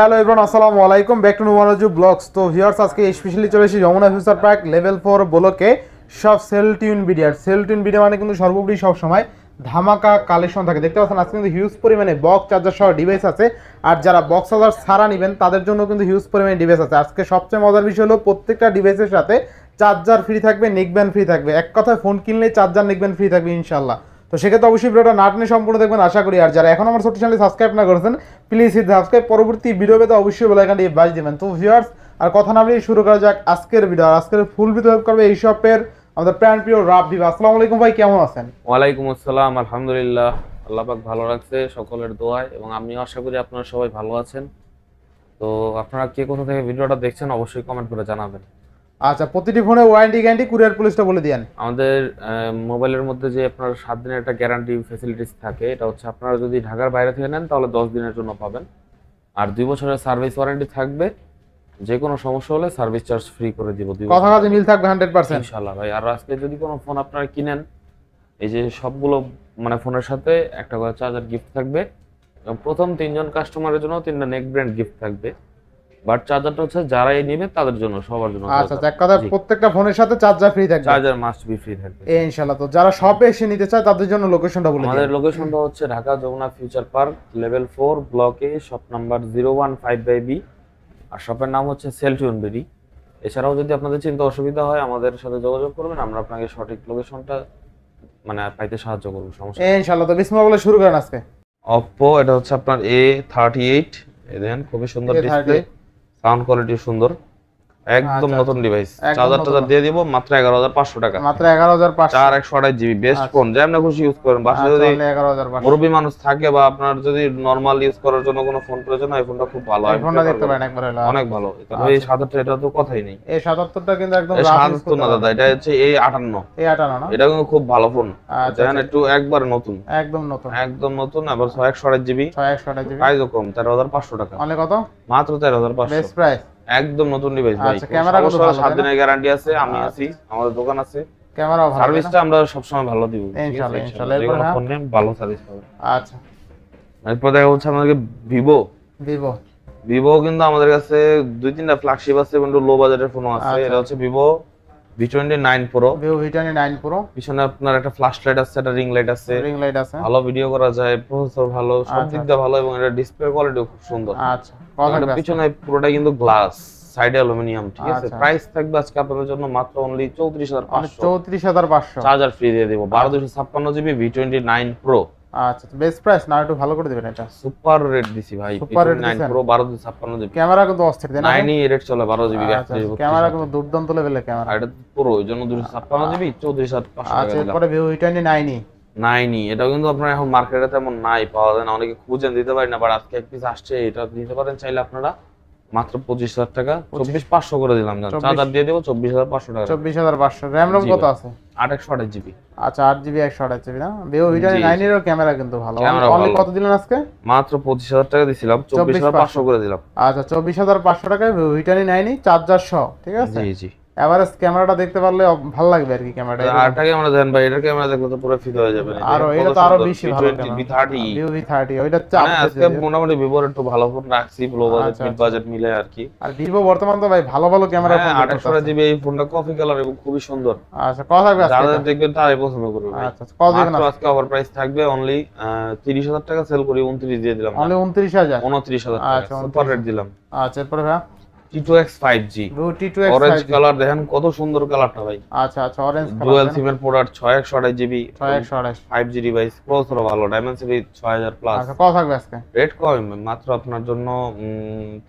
Hello everyone, আসসালামু আলাইকুম, back to নুমানজু blogs. তো ভিউয়ার্স, আজকে স্পেশালি চলে এসেছি যমুনা ফিউচার পার্ক লেভেল 4 ব্লকে সব সেল টিউন ভিডিও মানে কিন্তু সর্বোপরি সব সময় ধামাকা কালেকশন থাকে। দেখতে পাচ্ছেন আজকে কিন্তু হিউজ পরিমাণে বক্স চার্জার সহ ডিভাইস আছে। আর যারা বক্স চার্জার ছাড়া নেবেন তাদের জন্য কিন্তু হিউজ পরিমাণে ডিভাইস আছে। আজকে সবচেয়ে মজার বিষয় হলো প্রত্যেকটা ডিভাইসের সাথে চার্জার ফ্রি থাকবে, নেকব্যান্ড ফ্রি থাকবে। এক কথায় ফোন কিনলেই চার্জার নেকব্যান্ড ফ্রি থাকবে ইনশাল্লাহ। তো সেক্ষেত্রে অবশ্যই ভিডিওটা না টেনে সম্পূর্ণ দেখবেন আশা করি। আর যারা এখন আমার ছোট্ট চ্যানেল সাবস্ক্রাইব না করেছেন প্লিজ হিট সাবস্ক্রাইব, পরবর্তী ভিডিও পেতে অবশ্যই বেল আইকনটি বাজিয়ে দেবেন। তো ভিউয়ার্স, আর কথা না বলে শুরু করা যাক আজকের ভিডিও। আর আজকের ফুল ভিডিও হেল্প করবে এই শপের আমাদের প্রিয় রাব্বি ভাই। আসসালামু আলাইকুম ভাই, কেমন আছেন? ওয়ালাইকুম আসসালাম, আলহামদুলিল্লাহ, আল্লাহ পাক ভালো রাখছে সকলের দোয়ায়, এবং আমি আশা করি আপনারা সবাই ভালো আছেন। তো আপনারা কে কোথা থেকে ভিডিওটা দেখছেন অবশ্যই কমেন্ট করে জানাবেন। আচ্ছা, প্রতিটি ফোনে ওয়ারেন্টি গ্যারান্টি কুরিয়ার পুলিশটা বলে দিয়েন। আমাদের মোবাইলের মধ্যে যে আপনার 7 দিনের একটা গ্যারান্টি ফ্যাসিলিটিস থাকে, এটা হচ্ছে আপনারা যদি ঢাকার বাইরে থেকে নেন তাহলে 10 দিনের জন্য পাবেন, আর 2 বছরের সার্ভিস ওয়ারেন্টি থাকবে। যে কোনো সমস্যা হলে সার্ভিস চার্জ ফ্রি করে দিব। কথা কাজে মিল থাকবে 100% ইনশাআল্লাহ ভাই। আর আজকে যদি কোনো ফোন আপনারা কিনেন, এই যে সবগুলো মানে ফোনের সাথে একটা করে চার্জার গিফট থাকবে, এবং প্রথম 3 জন কাস্টমারের জন্য 3টা নেক ব্র্যান্ড গিফট থাকবে। বাট চার্জারটা হচ্ছে যারাই নেবে তাদের জন্য, সবার জন্য। আচ্ছা, এক কথা প্রত্যেকটা ফোনের সাথে চার্জার ফ্রি থাকবে, চার্জার মাস্ট বি ফ্রি থাকবে ইনশাআল্লাহ। তো যারা শপে এসে নিতে চায় তাদের জন্য লোকেশনটা বলে দিন। আমাদের লোকেশনটা হচ্ছে Dhaka Jamuna future park level 4 ব্লকে, শপ নাম্বার 015/B, আর শপের নাম হচ্ছে সেলটিউন বিডি। এছাড়াও যদি আপনাদের চিন্তা অসুবিধা হয় আমাদের সাথে যোগাযোগ করবেন, আমরা আপনাকে সঠিক লোকেশনটা মানে পাইতে সাহায্য করব, সমস্যা নেই ইনশাআল্লাহ। তো বিসমিল্লাহ বলে শুরু করেন আজকে। Oppo, এটা হচ্ছে আপনার A38, দেখেন খুবই সুন্দর ডিসপ্লে, সাউন্ড কোয়ালিটি সুন্দর, একদম নতুন ডিভাইস। চার্জারটা দিয়ে দিব মাত্র 11500 টাকা, মাত্র 11500। 4128GB বেস্ট ফোন, যেমন খুশি ইউজ করেন। বাসায় যদি 11500 মুরব্বি মানুষ থাকে বা আপনার যদি নরমাল ইউজ করার জন্য কোনো ফোন প্রয়োজন হয়, এই ফোনটা খুব ভালো, এই ফোনটা দেখতে পারেন একবার হলো অনেক ভালো। তবে এই 77 এটা তো কথাই নেই। এই 77টা কিন্তু একদম এই 77 না দাদা, এটা হচ্ছে A58। A58 না, এটা কিন্তু খুব ভালো ফোন। দেখেন একটু একবার নতুন, একদম নতুন, একদম নতুন। আবার 6128GB, 6128GB, প্রাইসও কম, 13500 টাকা। অনলি কত? মাত্র 13500, বেস্ট প্রাইস, একদম নতুন ডিভাইস ভাই। আচ্ছা, ক্যামেরা কত ভালো? 7 দিনের গ্যারান্টি আছে, আমি আছি, আমাদের দোকান আছে, ক্যামেরাও ভালো, সার্ভিসটা আমরা সব সময় ভালো দিব ইনশাআল্লাহ। ইনশাআল্লাহ যে কোনো ফোন নিয়ে ভালো সার্ভিস পাবেন। আচ্ছা, এরপর দেখা হচ্ছে আমাদের ভিভো কিন্তু আমাদের কাছে 2-3টা ফ্ল্যাগশিপ আছে, কিন্তু লো বাজেটের ফোনও আছে। এটা হচ্ছে Vivo V29 Pro, Vivo V29 Pro। পিছনে আপনার একটা ফ্ল্যাশ লাইট আছে, একটা রিং লাইট আছে, ভালো ভিডিও করা যায়, প্রসেসর ভালো, সব দিক দিয়ে ভালো, এবং এটা ডিসপ্লে কোয়ালিটিও খুব সুন্দর। আচ্ছা, পিছনে পুরোটা কিন্তু গ্লাস, সাইডে অ্যালুমিনিয়াম, ঠিক আছে। প্রাইস থাকবে আজকে আপনাদের জন্য মাত্র অনলি 34500, চার্জার ফ্রি দিয়ে দেব। 12256GB V29 Pro। আচ্ছা, বেস্ট প্রাইস না, একটু ভালো করে দিবেন। এটা সুপার রেট দিছি ভাই, V29 Pro 12256GB। ক্যামেরা কিন্তু অস্থির দেন, 9 রেট চলে 12GB। ক্যামেরা কিন্তু দুর্দান্ত লেভেলের ক্যামেরা। আর এটা পুরো ওই জন্য 256GB 34500 টাকা। আচ্ছা, এরপরে ভিভো V29 এটাও কিন্তু আপনার এখন মার্কেটে তেমন নাই, পাওয়া যায় না, অনেকে খুঁজেন, দিতে পারি না। বাট আজকে এক পিস আসছে, এটা নিতে পারেন চাইলে আপনারা মাত্র 25000 টাকা, 24500 করে দিলাম। চার্জার দিয়ে দেব 24500 টাকা, 24500। র‍্যাম রম কত আছে? 828GB। আচ্ছা, 8GB 128GB না। ভিভো V29 এর ক্যামেরা কিন্তু ভালো। অনলি কত দিলেন আজকে? মাত্র 25000 টাকা দিছিলাম, 24500 করে দিলাম। আচ্ছা, 24500 টাকায় ভিভো V29 চার্জার সহ, ঠিক আছে। জি জি, এভারেজ ক্যামেরাটা দেখতে পারলে ভালো লাগবে আর কি। ক্যামেরাটা আরটা ক্যামেরা দেন ভাই, এটার ক্যামেরা দেখলে তো পুরো ফিদা হয়ে যাবে। আর এটা তো আরো বেশি ভালো ক্যামেরা, V30 V30 ওইটা চাপ আজকে মোটামুটি ভিভোর একটু ভালো ফোন রাখছি, লো বাজেট মিড বাজেট মিলে আর কি। আর ভিভো বর্তমান তো ভাই ভালো ভালো ক্যামেরা ফোন। 2800GB এই ফোনটা কফি কালার এবং খুবই সুন্দর। আচ্ছা, কত থাকবে আজকে? যারা দেখবেন তারাই পছন্দ করবে। আচ্ছা, কত দিবেন আজকে? অফার প্রাইস থাকবে অনলি 30000 টাকা, সেল করি 29 দিয়ে দিলাম। অনলি 29000, 29000 টাকা সুপার রেট দিলাম। আচ্ছা, এরপর ভাই T2X 5G অরেঞ্জ কালার, দেখেন কত সুন্দর কালারটা ভাই। আচ্ছা আচ্ছা, অরেঞ্জ কালার, ডুয়াল সিমের product, 6128GB 5G device, processor ভালো, ডাইমেনসিটি 6000 প্লাস। আচ্ছা, কত থাকবে আজকে? রেট কম, মাত্র আপনার জন্য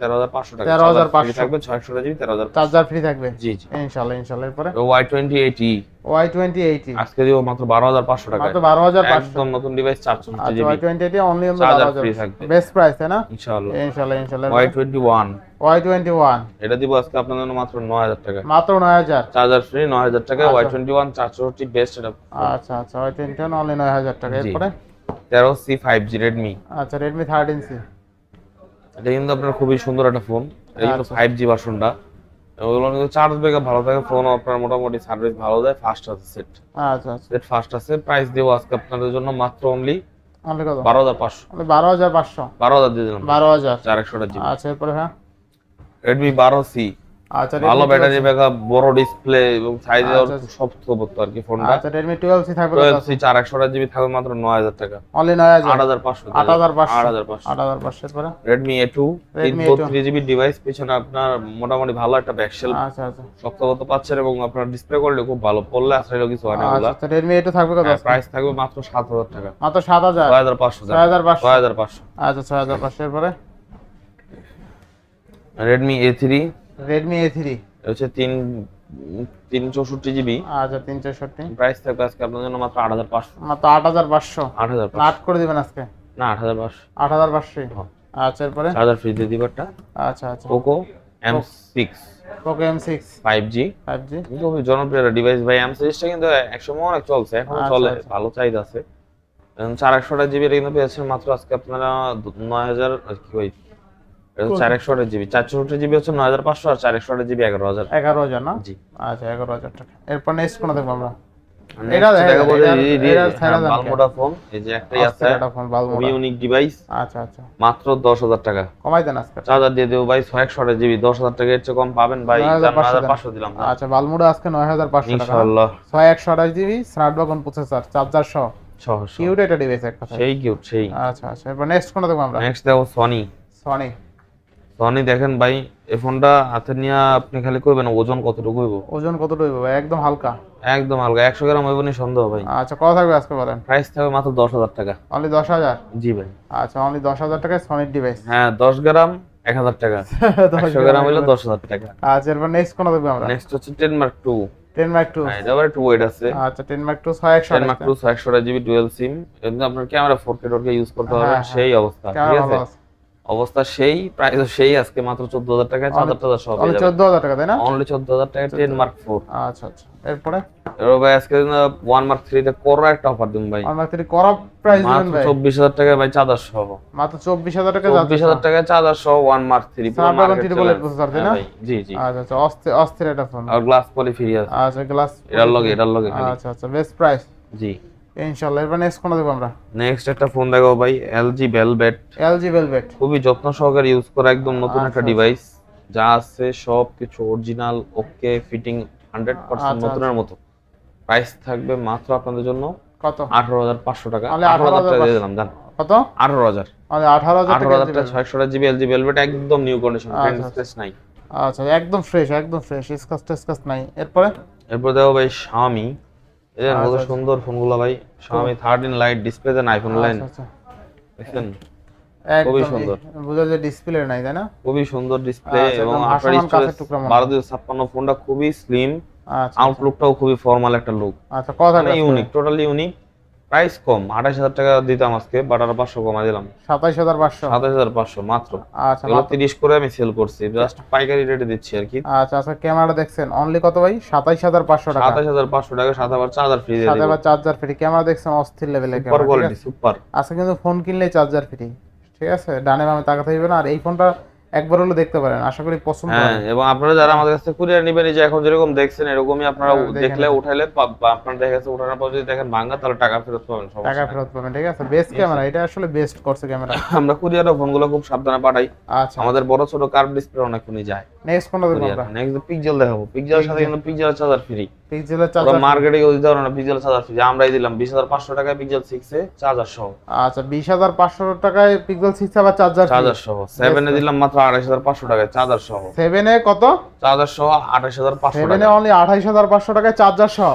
13500 টাকা, 13500 থাকবে, 628GB 13000 চার্জার ফ্রি থাকবে। জি জি, ইনশাআল্লাহ। ইনশাআল্লাহ। এরপরে Y28E আজকে দিব মাত্র 12500 টাকা, মাত্র 12500, একদম নতুন device, 4GB। Y28 only charger free থাকবে, বেস্ট প্রাইস তাই না? ইনশাআল্লাহ। ইনশাআল্লাহ। ইনশাআল্লাহ। Y21 এটা দিব আজকে আপনাদের জন্য মাত্র 9000 টাকা, মাত্র 9000, চার্জার ফ্রি 9000 টাকা। Y21 464 বেস্ট এটা। আচ্ছা আচ্ছা, Y21 অনলি 9000 টাকা। এরপরে 13C 5G Redmi। আচ্ছা, Redmi 13C, এটা কিন্তু আপনার খুবই সুন্দর একটা ফোন, এটা কিন্তু 5G ভার্সনটা। ওগুলো কিন্তু চার্জ ব্যাকআপ ভালো থাকে, ফোন আপনার মোটামুটি সার্ভিস ভালো দেয়, ফাস্ট আছে, সেট আচ্ছা আচ্ছা, সেট ফাস্ট আছে। প্রাইস দেব আজকে আপনাদের জন্য মাত্র অনলি অনলি কত? 12,500। অনলি 12,500। 12,000 দিয়ে দিলাম। 12,000। 428 জিবি। আচ্ছা এরপরে ভাইয়া? Redmi 12C, আচ্ছা ভালো Redmi ব্যাটারি 12C। ব্যাকআপ, বড় ডিসপ্লে এবং সাইজে আচ্ছা, খুব শক্ত করতে আর কি ফোনটা। আচ্ছা Redmi 12C থাকবে কত? 12C 428 জিবি থাকবে মাত্র 9,000 টাকা। অনলি 9,000। 8,500। 8,500। 8,500। 8,500 এরপরে? Redmi A2, Redmi 332 GB device, পিছনে আপনার মোটামুটি ভালো একটা ব্যাকশেল আচ্ছা আচ্ছা। শক্তপোক্ত পাচ্ছেন এবং আপনার ডিসপ্লে কোয়ালিটি খুব ভালো, পড়লে আসলে কিছু হয় না এগুলা। আচ্ছা Redmi A2 থাকবে কত? প্রাইস থাকবে মাত্র 7,000 টাকা। মাত্র 7,000। 6,500। 6,500। 6,500। আচ্ছা 6,500 এরপরে? Redmi A3, Redmi A3 হচ্ছে 364 জিবি। আচ্ছা 364। প্রাইস থাকবে আজকে আপনার জন্য মাত্র 8,500। মাত্র 8,500। 8,500 আট করে দিবেন আজকে? না 8,500। 8,500। হ্যাঁ। আচ্ছা এরপরে? চার্জার ফ্রি দিয়ে দিবারটা। আচ্ছা আচ্ছা। Poco M6 Poco M6 5G, 5G। খুবই জনপ্রিয় ডিভাইস ভাই। M6টা কিন্তু একসময় অনেক চলছে, এখনো আচ্ছা, চলে, আচ্ছা। ভালো চাহিদা আছে। 428 জিবি এটা কিন্তু পেয়েছেন মাত্র আজকে আপনারা 9,000 কি কই, এটা 428 জিবি, 464 জিবি হচ্ছে 9,500 আর 428 জিবি 11,000। 11,000 না? জি। আচ্ছা 11,000 টাকা। এরপর নেক্সট কোন দেখবো আমরা? এটা দেখা বলে বালমোডা ফোন, এই যে একটাই আছে, খুবই ইউনিক ডিভাইস। আচ্ছা আচ্ছা। মাত্র 10,000 টাকা। কমাই দেন আজকে। চার্জার দিয়ে দেবো ভাই 628 জিবি, 10,000 টাকা এর চেয়ে কম পাবেন ভাই। 9,500 দিলাম। আচ্ছা বালমুডা আজকে 9,500 টাকা। ইনশাআল্লাহ। 628 জিবি স্ন্যাপড্রাগন প্রসেসর, চার্জার সহ। সহজ। কিউট এটা ডিভাইস এক কথা। সেই কিউট সেই। আচ্ছা আচ্ছা। এরপর নেক্সট কোন দেখবো আমরা? নেক্সট দেখো সনি। সনি। সনি দেখেন ভাই, এই ফোনটা হাতে নিয়ে আপনি খালি কইবেন ওজন কতটুকু হইব। ওজন কতটুকু হইব ভাই? একদম হালকা। একদম হালকা, 100 গ্রাম হইব না সন্দেহ ভাই। আচ্ছা কত থাকবে আজকে বলেন? প্রাইস থাকবে মাত্র 10,000 টাকা। অনলি 10,000? জি ভাই। আচ্ছা অনলি 10,000 টাকায় সনির ডিভাইস। হ্যাঁ 10 গ্রাম 1,000 টাকা। 100 গ্রাম হইলো 10,000 টাকা। আচ্ছা এরপর নেক্সট কোন দেখবো আমরা? নেক্সট হচ্ছে 10 Mark II। 10 Mark II। হ্যাঁ এটা আবার একটু ওয়েট আছে। আচ্ছা 10 Mark II 628। 10 Mark II 628 GB dual SIM, কিন্তু আপনার ক্যামেরা 4K টোরকে ইউজ করতে হবে, সেই অবস্থা। ঠিক আছে, অবস্থা সেই, প্রাইসও সেই। আজকে মাত্র 14,000 টাকায় 4,000 সব অনলি 14,000 টাকা তাই না? অনলি 14,000 টাকায় 10 Mark IV। আচ্ছা আচ্ছা। এরপরে? এরপর ভাই আজকে 1 Mark III তে করো একটা অফার দিন ভাই। 1 Mark III করা প্রাইস দিবেন ভাই? 24,000 টাকায় ভাই চার্জার সহ। মাত্র 24,000 টাকা? 24,000 টাকায় চার্জার সহ 1 Mark III পুরো মার্কেট চলে প্রসেসর তাই না? জি জি। আচ্ছা আচ্ছা। অস্থির এটা ফোন। আর গ্লাস পলি ফ্রি আছে। আচ্ছা গ্লাস এটার লগে খালি। আচ্ছা আচ্ছা। Best price. জি ইনশাআল্লাহ। এরপর নেক্সট কোন দেখব আমরা? নেক্সট একটা ফোন দেখো ভাই, LG Velvet। LG Velvet খুবই যত্ন সহকারে ইউজ করা একদম নতুন একটা ডিভাইস, যা আছে সব কিছু অরিজিনাল, ওকে, ফিটিং 100% নতুনের মতো। প্রাইস থাকবে মাত্র আপনাদের জন্য কত? 18,500 টাকা। 18,000 টাকা দিয়ে দিলাম জান। কত? 18,000। মানে 18,000 টাকা। 18,000 টাকা 628 জিবি LG Velvet, একদম নিউ কন্ডিশন, প্রিন্ট স্ক্র্যাচ নাই। আচ্ছা একদম ফ্রেশ, একদম ফ্রেশ, স্ক্র্যাচ নাই। এরপর দেখো ভাই Xiaomi, এই যে কত সুন্দর ফোনগুলো ভাই। Xiaomi 13 লাইট ডিসপ্লে দেন, আইফোন লাইন। আচ্ছা দেখেন খুবই সুন্দর। বুঝা যায় ডিসপ্লে নাই তাই না? খুবই সুন্দর ডিসপ্লে এবং আপনার স্টোরেজ 1256। ফোনটা খুবই স্লিম, আউটলুকটাও খুবই ফর্মাল একটা লুক। আচ্ছা কথা ইউনিক, টোটালি ইউনিক। প্রাইস কম, 28,000 টাকা দিতাম আজকে, বাট আর 500 কমাই দিলাম। 27,500। 27,500 মাত্র। আচ্ছা এগুলো 30 করে আমি সেল করছি, জাস্ট পাইকারি রেটে দিচ্ছি আর কি। আচ্ছা আচ্ছা। ক্যামেরা দেখছেন অনলি কত ভাই? 27,500 টাকা। 27,500 টাকা, সাথে আবার চার্জার ফ্রি দিয়ে দেব। সাথে আবার চার্জার ফ্রি। ক্যামেরা দেখছেন অস্থির লেভেলের সুপার কোয়ালিটি, সুপার। আজকে কিন্তু ফোন কিনলেই চার্জার ফ্রি। ঠিক আছে, ডানে বামে তাকাতে হইবে না। আর এই ফোনটা একবার হলো দেখতে পারেন, আশা করি পছন্দ হবে। হ্যাঁ, এবং আপনারা যারা আমাদের কাছে কুরিয়ার নেবেন, এই যে এখন যেরকম দেখছেন এরকমই আপনারা দেখলে উঠাইলে আপনারা দেখে গেছে, উঠানোর পর যদি দেখেন ভাঙা, তাহলে টাকা ফেরত পাবেন। টাকা ফেরত পাবেন। ঠিক আছে, বেস্ট ক্যামেরা, এটা আসলে বেস্ট করছে ক্যামেরা। আমরা কুরিয়ারে ফোনগুলো খুব সাবধানে পাঠাই। আচ্ছা, আমাদের বড় ছোট কার্ভ ডিসপ্লে অনেক ফোনই যায়। নেক্সট কোনটা দেখব আমরা? নেক্সট পিক্সেল দেখাবো। পিক্সেলের সাথে কিন্তু পিক্সেল চার্জার ফ্রি। পিক্সেলের চার্জার মার্কেটে কেউ দিতে পারে না, পিক্সেল চার্জার ফ্রি আমরাই দিলাম 20,500 টাকায় পিক্সেল 6 এ চার্জার সহ। আচ্ছা 20,500 টাকায় পিক্সেল 6 আবার চার্জার সহ। 7 এ দিলাম মাত্র 28,500 টাকায় চার্জার সহ। 7 এ কত? চার্জার সহ 28,500 টাকা। 7 এ অনলি 28,500 টাকায় চার্জার সহ।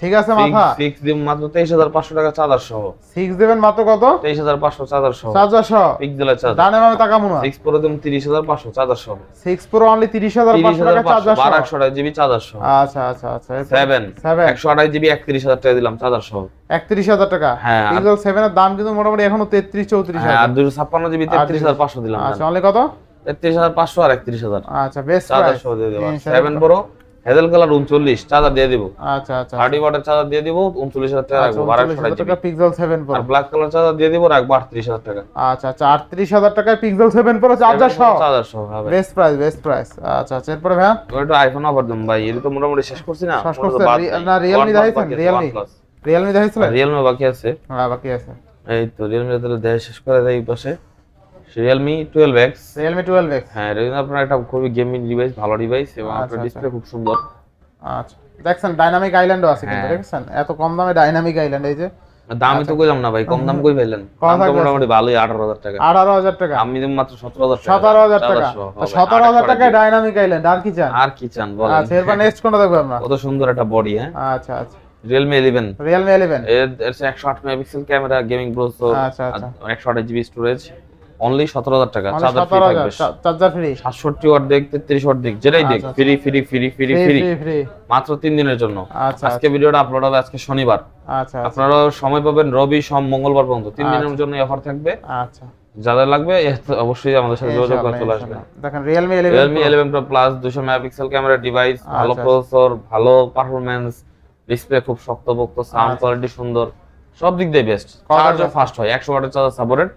ঠিক আছে মাথা। 6 দিম মাত্র 23,500 টাকা চার্জার সহ। 6 দিবেন মাত্র কত? 23,500 চার্জার সহ। চার্জার সহ পিক্সেলের চার্জার। ডানে বামে তাকামু না। 6 প্রো দিম 30,500 চার্জার সহ। 6 প্রো অনলি 30,500 টাকা চার্জার সহ। 1200 জিবি চার্জার সহ। আচ্ছা আচ্ছা আচ্ছা। 7 128 জিবি 31,000 টাকা দিলাম চার্জার সহ। 31,000 টাকা। হ্যাঁ, পিক্সেল 7 এর দাম কিন্তু মোটামুটি এখনো 33-34,000। আর 256 জিবি 33,500 দিলাম। আচ্ছা অনলি কত? 33,500 আর 31,000। আচ্ছা বেস্ট চার্জার সহ দিয়ে দেব। 7 প্রো হেজেল কালার 39 চার্জার দিয়ে দিব। আচ্ছা আচ্ছা। 30 ওয়াটের চার্জার দিয়ে দিব, 39,000 টাকা রাখবো। 1200 টাকা পিক্সেল 7 প্রো। আর ব্ল্যাক কালার চার্জার দিয়ে দিব, রাখবো 38,000 টাকা। আচ্ছা আচ্ছা 38,000 টাকায় পিক্সেল 7 প্রো চার্জার সহ। চার্জার সহ হবে। Best price, best price. আচ্ছা আচ্ছা। এরপর ভাই ওটা আইফোন অফার দিম ভাই, এর তো মোটামুটি শেষ করছি না। না রিয়েলমি দেখাইছেন? রিয়েলমি দেখাইছিলেন? রিয়েলমি বাকি আছে। হ্যাঁ বাকি আছে। এই তো রিয়েলমি তাহলে দেশ শেষ করে দেয় এই পাশে রিয়েলমি 12X। Realme 12X। হ্যাঁ এটা কিন্তু আপনার একটা খুবই গেমিং ডিভাইস, ভালো ডিভাইস এবং আচ্ছা, আপনার আচ্ছা। ডিসপ্লে খুব সুন্দর। আচ্ছা দেখছেন ডাইনামিক আইল্যান্ডও আছে কিন্তু, হ্যাঁ। দেখছেন এত কম দামে ডাইনামিক আইল্যান্ড, এই যে দামই তো কইলাম না ভাই, কম দাম কই পাইলেন? কত দাম তো থাকবে? মোটামুটি ভালোই, 18,000 টাকা। 18,000 টাকা। আমি দিম মাত্র 17,000 টাকা। 17,000 টাকা। চার্জার সহ হবে। 17,000 টাকায় ডাইনামিক আইল্যান্ড, আর কি চান? আর কি চান বলেন? আচ্ছা এরপর নেক্সট কোনটা দেখবো আমরা? কত সুন্দর একটা বডি। হ্যাঁ আচ্ছা আচ্ছা Realme 11। Realme 11। এর 108 মেগাপিক্সেল ক্যামেরা, গেমিং প্রসেসর, আচ্ছা আচ্ছা 128 জিবি স্টোরেজ, অনলি 17,000 টাকা। মানে চার্জার ফ্রি 17,000 থাকবে, চার্জার ফ্রি। 67 ওয়াট দেখ, 33 ওয়াট দেখ, যেটাই দেখ আচ্ছা, free free free free free free. মাত্র 3 দিনের জন্য। আচ্ছা আজকে ভিডিওটা আপলোড হবে আজকে শনিবার, আচ্ছা আপনারা সময় পাবেন রবি সোম মঙ্গলবার পর্যন্ত, 3 দিনের জন্য অফার থাকবে। আচ্ছা যাদের লাগবে অবশ্যই আমাদের সাথে যোগাযোগ করে চলে আসবেন। দেখেন Realme 11 Realme 11 Pro Plus 200 megapixel camera device, ভালো আচ্ছা। প্রসেসর, ভালো পারফরম্যান্স, ডিসপ্লে খুব শক্তপোক্ত, সাউন্ড আচ্ছা। কোয়ালিটি সুন্দর, সব দিক দিয়ে বেস্ট। কত চার্জও best? ফাস্ট হয়, 100 ওয়াটের চার্জার সাপোর্টেড,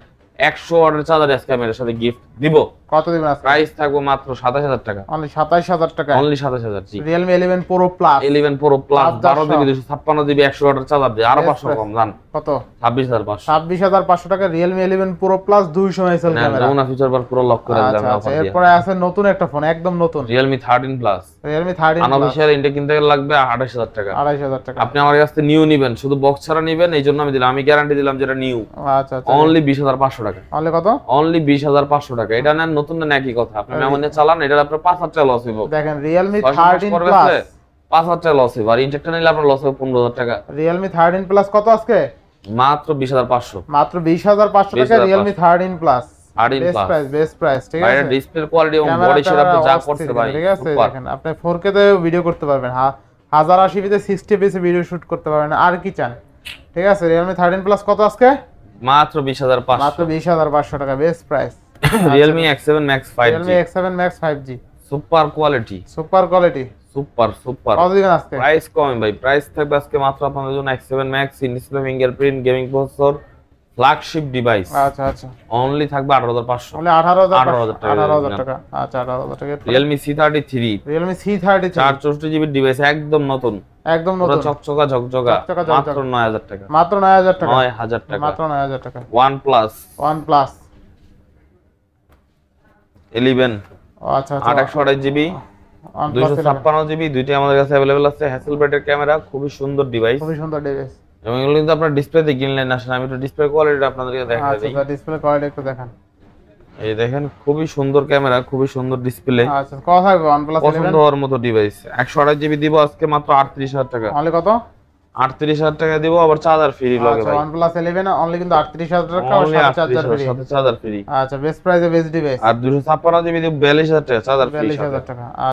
100 ওয়াটের চার্জার আজকে আমি এর সাথে গিফট দিব। কত দিবেন আজকে? প্রাইস থাকবে মাত্র 27,000 টাকা। অনলি 27,000 টাকা। অনলি 27,000। জি Realme 11 Pro Plus 11 Pro Plus 5,500 12 GB 256 GB 100 ওয়াটের চার্জার দিয়ে আরো Yes, 500 yes. কম জান, কত? 26,500। 26,500 টাকা Realme 11 Pro Plus 200 megapixel camera. না ফিচার বার পুরো লক করে দিলাম আচ্ছা আচ্ছা অফার দিয়ে। এরপরে আছে নতুন একটা ফোন, একদম নতুন Realme 13 Plus Realme 13 Plus unofficial India কিনতে গেলে লাগবে 28,000 টাকা। 2,500 টাকা। আপনি আমার কাছ থেকে নিউ নিবেন, শুধু বক্স ছাড়া নিবেন, এই জন্য আমি দিলাম, আমি গ্যারান্টি দিলাম যেটা নিউ আচ্ছা আচ্ছা অনলি 20,500 টাকা। অনলি কত? অনলি 20,500 টাকা। এটা নেন নতুন নেন একই কথা, আপনি মেমোনে চালান, এটা আপনার 5,000 টাকা লস হইব। দেখেন Realme 13 13 Plus 5,000 টাকা লস হইব, আর ইনটেকটা নিলে আপনার লস হবে 15,000 টাকা। Realme 13 Plus কত আজকে? মাত্র 20,500। মাত্র 20,500 টাকা 20,500 Realme 13 Plus। 13 বেস্ট প্রাইস ঠিক বাইরে আছে। ডিসপ্লে কোয়ালিটি এবং ক্যামেরা বডি সেটআপ যা অস্থির করতে ভাই ঠিক আছে। সুপার। দেখেন আপনি 4K তে ভিডিও করতে পারবেন, 1080p তে 60 fps ভিডিও শুট করতে পারবেন, আর কি চান? ঠিক আছে Realme 13 Plus কত আজকে? মাত্র 20,500। মাত্র 20,500 টাকা best price. Realme X7 Max 5G Realme X7 Max 5G super quality, super quality. Super. কত দিবেন আজকে? প্রাইস কম ভাই, প্রাইস থাকবে আজকে মাত্র আপনাদের জন্য X7 Max in display fingerprint gaming processor flagship device, আচ্ছা আচ্ছা অনলি থাকবে 18,500। তাহলে 18,000 18,000 টাকা। 18,000 টাকা। আচ্ছা 18,000 টাকা। Realme C33 Realme C33 464 GB device, একদম নতুন, একদম পুরো নতুন চকচকা ঝকঝকা, চকচকা ঝকঝকা। মাত্র 9,000 টাকা। মাত্র 9,000 টাকা। 9,000 টাকা। মাত্র 9,000 টাকা। OnePlus OnePlus 11 আচ্ছা আচ্ছা 828 জিবি OnePlus 11 256 জিবি, দুইটাই আমাদের কাছে अवेलेबल আছে। হ্যাসেলব্লেডের ক্যামেরা, খুবই সুন্দর ডিভাইস, খুবই সুন্দর ডিভাইস। এবং এগুলো কিন্তু আপনার ডিসপ্লেতে কিনলেন না, আমি একটু ডিসপ্লে কোয়ালিটি আপনাদেরকে দেখাই আচ্ছা দিই। আচ্ছা ডিসপ্লে কোয়ালিটি একটু দেখান। এই দেখেন খুবই সুন্দর ক্যামেরা, খুবই সুন্দর ডিসপ্লে, আচ্ছা কত থাকবে OnePlus পছন্দ 11? হওয়ার মতো ডিভাইস। 128 জিবি দিব আজকে মাত্র 38,000 টাকা। অনলি কত? 38,000 টাকা দিব, আবার চার্জার ফ্রি লগে আচ্ছা ভাই। OnePlus 11 অনলি কিন্তু 38,000 টাকা আর Only সাথে চার্জার 38,000 ফ্রি। সাথে চার্জার ফ্রি। আচ্ছা বেস্ট প্রাইসে বেস্ট ডিভাইস। আর 256 জিবি দিব 42,000 টাকা চার্জার ফ্রি 42,000 টাকা।